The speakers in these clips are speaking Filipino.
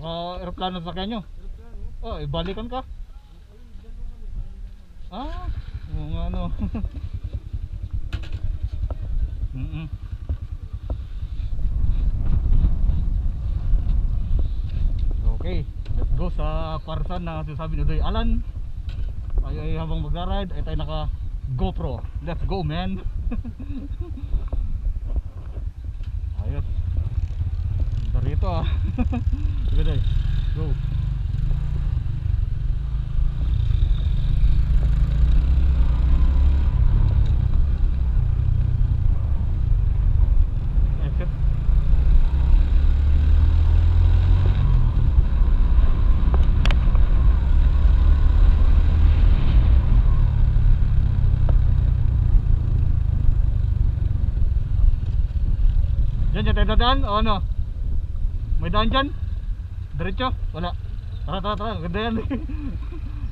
Naka-aeroplano sa sakyan nyo? Oh, ibalikan ka? Ah, oo nga no. Okay, let's go sa Parsan na sinasabi ni Doy Alan. Tayo ay habang magra-ride ay tayo naka GoPro. Let's go, man. Ayos. Darito ah. Sige Doy, go. Diyan tayo dadaan o ano? May daan dyan? Diretso? Wala. Tara, ganda yan.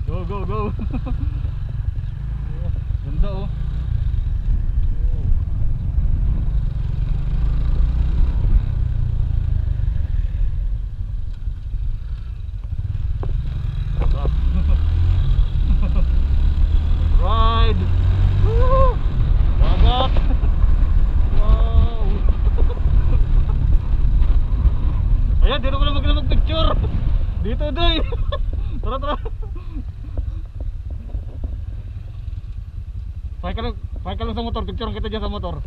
Go. Ganda oh. Ride. Woo! Bagat. Ayan, dito ko na mag-picture. Dito, Doy. Tara. Pakay ka lang sa motor. Picture kita dyan sa motor.